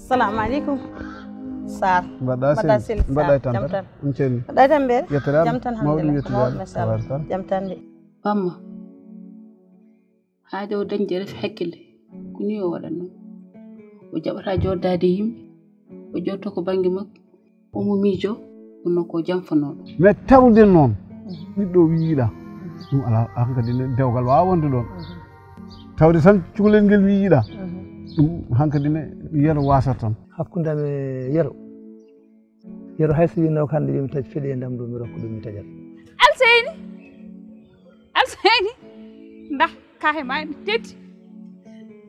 Assalamu alaikum. Sar. Bada sil. Bada tan. Unchen. Bada tan be. Jam tan alhamdulillah. Jam tan de. Bamma. Haajo dañje ref hakkille. Kuni o wadanno. O jabata joddade yimbe. O jotto ko bangi makko. O mo miijo onno ko jamfanodo. Me tawde non. Biddo wiida. Dum ala hankadi dewgal wa wonde don. Tawde tan cukalel ngel wiida. Dum hankadi ne yero wasatan. Hakkundame yero hayso yino kande yimi taj fede ndam do mi rokko dum mi tajal. Alseyni ndax kahe ma teti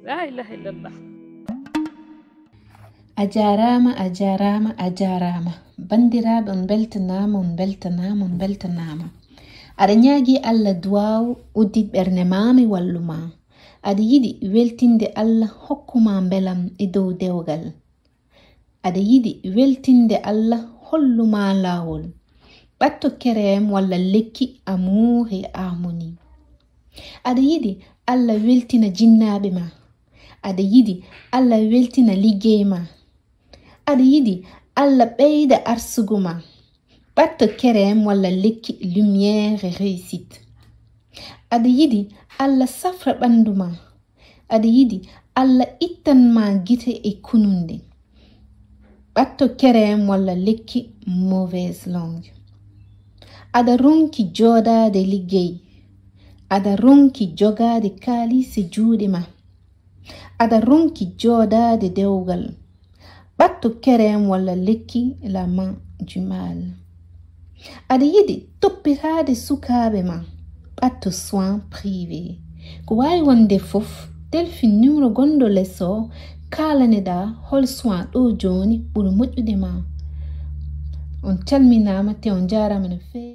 la ilaha illallah. ajarama bandiraɓe on beltanama aɗa ñaagi Allah duwaw uddit ɓernde mami walluma aɗa yiɗi weltinde Allah hokkuma belam e dow dewgal aɗa yiɗi weltinde Allah holluma lawol ɓatto kerem walla lekki amour et harmonie aɗa yiɗi Allah weltina jinnaɓe ma aɗa yiɗi Allah weltina liggey ma aɗa yiɗi Allah ɓeyda arsugo ma ɓatto kerem walla lekki lumière et réussite aɗa yiɗi Allah safra ɓandu ma aɗa yiɗi Allah ittan ma gite e kununde ɓatto kerem walla lekki mauvaise langue aɗa ronki joɗade liggey aɗa ronki jogade kalise juuɗe ma aɗa ronki joɗade dewgal ɓatto kerem walla lekki la main du mal aɗa yiɗi toppitade sukaɓe ma ɓatto soin privé ko wawi wonde fof telfin numéro gondo lesso kalaneɗa hol soin ɗo joni ɓuri moƴƴude ma on calminama te on jarama no fewi.